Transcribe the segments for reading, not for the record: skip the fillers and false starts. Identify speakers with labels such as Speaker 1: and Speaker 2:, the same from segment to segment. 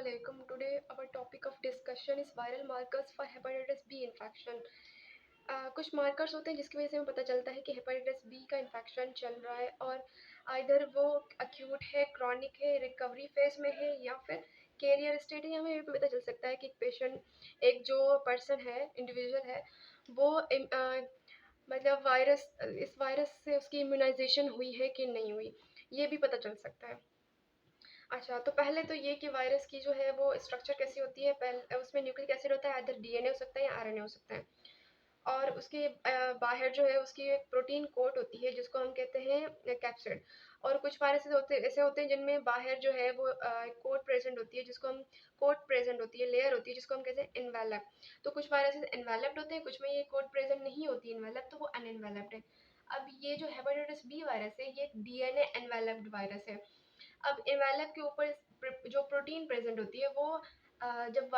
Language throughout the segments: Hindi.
Speaker 1: Assalamualaikum. Today our topic of discussion is viral markers for hepatitis B infection. कुछ मार्कर्स होते हैं जिसकी वजह से हमें पता चलता है कि हेपेटाइटिस बी का इन्फेक्शन चल रहा है और आइदर वो अक्यूट है, क्रॉनिक है, रिकवरी फेज में है या फिर कैरियर स्टेट है। हमें ये भी पता चल सकता है कि एक पेशेंट, एक जो पर्सन है, इंडिविजुअल है, वो मतलब इस वायरस से उसकी इम्यूनाइजेशन हुई है कि नहीं हुई, ये भी पता चल सकता है। अच्छा, तो पहले तो ये कि वायरस की जो है वो स्ट्रक्चर कैसी होती है। पहले उसमें न्यूक्लिक एसिड होता है, इधर डीएनए हो सकता है या आरएनए हो सकता है। और उसके बाहर जो है उसकी एक प्रोटीन कोट होती है जिसको हम कहते हैं कैप्सिड। और कुछ वायरसेस होते ऐसे होते हैं जिनमें बाहर जो है वो कोट प्रेजेंट होती है, जिसको हम कोट प्रेजेंट होती है, लेयर होती है जिसको हम कहते हैं इन्वेलप। तो कुछ वायरसेस इन्वेलप्ड होते हैं, कुछ में ये कोट प्रेजेंट नहीं होती इन्वेलप, तो वो अनइन्वेलप्ड है। अब ये जो हेपेटाइटिस बी वायरस है ये एक डीएनए एनवेलप्ड वायरस है। अब एनवेलप के ऊपर जो प्रोटीन प्रेजेंट होती है वो जब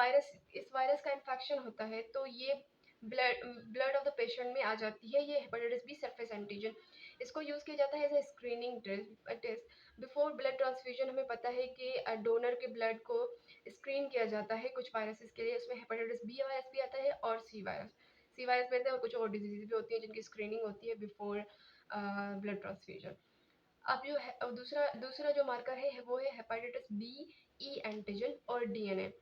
Speaker 1: इस वायरस का इन्फेक्शन होता है तो ये ब्लड ऑफ द पेशेंट में आ जाती है। ये हेपेटाइटिस बी सरफेस एंटीजन, इसको यूज़ किया जाता है as a screening test before blood transfusion. हमें पता है कि डोनर के ब्लड को स्क्रीन किया जाता है कुछ वायरसेस के लिए। उसमें हेपेटाइटिस बी वायरस भी आता है और सी वायरस भी आता है, और कुछ और डिजीज भी होती है जिनकी स्क्रीनिंग होती है बिफोर ब्लड ट्रांसफ्यूजन। अब जो है दूसरा दूसरा जो मार्कर है वो है हेपेटाइटिस बी ई एंटीजन और डीएनए।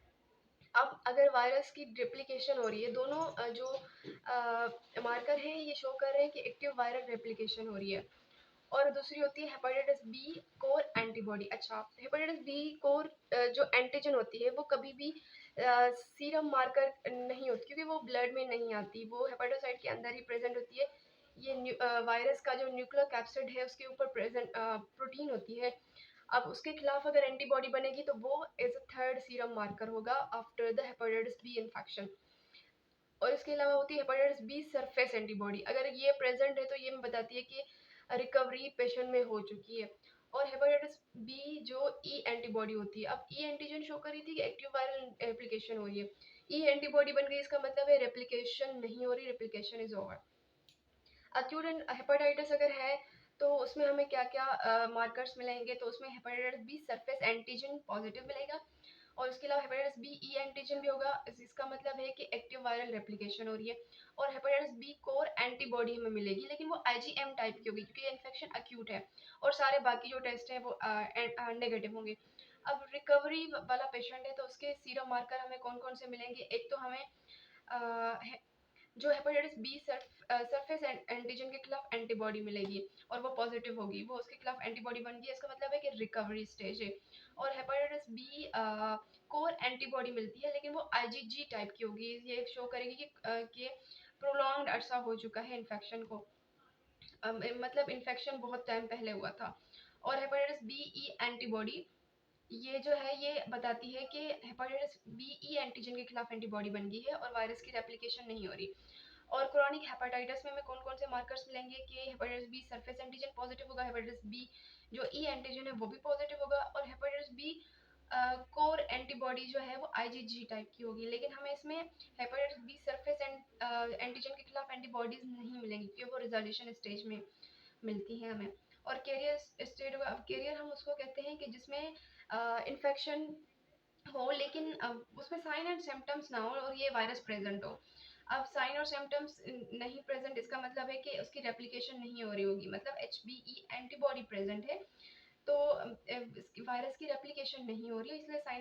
Speaker 1: अब अगर वायरस की रेप्लिकेशन हो रही है, दोनों जो मार्कर हैं ये शो कर रहे हैं कि एक्टिव वायरल रेप्लिकेशन हो रही है। और दूसरी होती है हेपेटाइटिस बी कोर एंटीबॉडी। अच्छा, हेपेटाइटिस बी कोर जो एंटीजन होती है वो कभी भी सीरम मार्कर नहीं होती क्योंकि वो ब्लड में नहीं आती, वो हेपेटोसाइट के अंदर ही प्रेजेंट होती है। ये वायरस का जो न्यूक्लियर कैप्सिड है उसके ऊपर प्रेजेंट प्रोटीन होती है। अब उसके खिलाफ अगर एंटीबॉडी बनेगी तो वो as a third serum marker होगा after the hepatitis B infection. और इसके अलावा होती है हेपेटाइटिस बी सरफेस एंटीबॉडी। अगर ये प्रेजेंट है तो ये हमें बताती है कि रिकवरी पेशेंट में हो चुकी है। और हेपेटाइटिस बी जो ई एंटीबॉडी होती है, अब ई एंटीजन शो कर रही थी कि एक्टिव वायरल एप्लीकेशन हो रही है, ई एंटीबॉडी बन गई, इसका मतलब है रेप्लिकेशन नहीं हो रही, replication is over. Acute hepatitis अगर है तो उसमें हमें क्या क्या मार्कर्स मिलेंगे, तो उसमें hepatitis B surface antigen positive मिलेगा। और उसके अलावा हेपेटाइटिस बी ई एंटीजन भी होगा, इसका मतलब है कि एक्टिव वायरल रेप्लिकेशन हो रही है। और हेपेटाइटिस बी कोर एंटीबॉडी हमें मिलेगी, लेकिन वो आईजीएम टाइप की होगी क्योंकि इन्फेक्शन अक्यूट है। और सारे बाकी जो टेस्ट हैं वो नेगेटिव होंगे। अब रिकवरी वाला पेशेंट है तो उसके सीरम मार्कर हमें कौन कौन से मिलेंगे। एक तो हमें जो हेपेटाइटिस बी सरफेस एंटीजन के खिलाफ एंटीबॉडी मिलेगी और वो पॉजिटिव होगी, वो उसके खिलाफ एंटीबॉडी बन गई, इसका मतलब है कि रिकवरी स्टेज है। और हेपेटाइटिस बी कोर एंटीबॉडी मिलती है लेकिन वो आईजीजी टाइप की होगी, ये शो करेगी कि प्रोलॉन्ग्ड अरसा हो चुका है इन्फेक्शन को, मतलब इन्फेक्शन बहुत टाइम पहले हुआ था। और हेपेटाइटिस बी ई एंटीबॉडी ये जो है ये बताती है कि हेपेटाइटिस बी ई एंटीजन के खिलाफ एंटीबॉडी बन गई है और वायरस की रेप्लिकेशन नहीं हो रही। और क्रोनिक हेपेटाइटिस में हमें कौन कौन से मार्कर्स मिलेंगे कि hepatitis B surface antigen positive होगा, हेपेटाइटिस बी जो ई एंटीजन है वो भी पॉजिटिव होगा, और हेपेटाइटिस बी कोर एंटीबॉडी जो है वो आईजीजी टाइप की होगी। लेकिन हमें इसमें हेपेटाइटिस बी सरफेस एंटीजन के खिलाफ एंटीबॉडीज नहीं मिलेंगी क्योंकि वो रिजोल्यूशन स्टेज में मिलती हैं हमें। और कैरियर स्टेट होगा। अब कैरियर हम उसको कहते हैं कि जिसमें इन्फेक्शन हो लेकिन उसमें साइन एंड सिम्टम्स ना हो और ये वायरस प्रेजेंट हो। अब साइन और सिम्टम्स नहीं प्रेजेंट, इसका मतलब है कि उसकी रेप्लिकेशन नहीं हो रही होगी, मतलब एचबीई एंटीबॉडी प्रेजेंट है तो वायरस की रेप्लिकेशन नहीं हो रही है, इसलिए साइन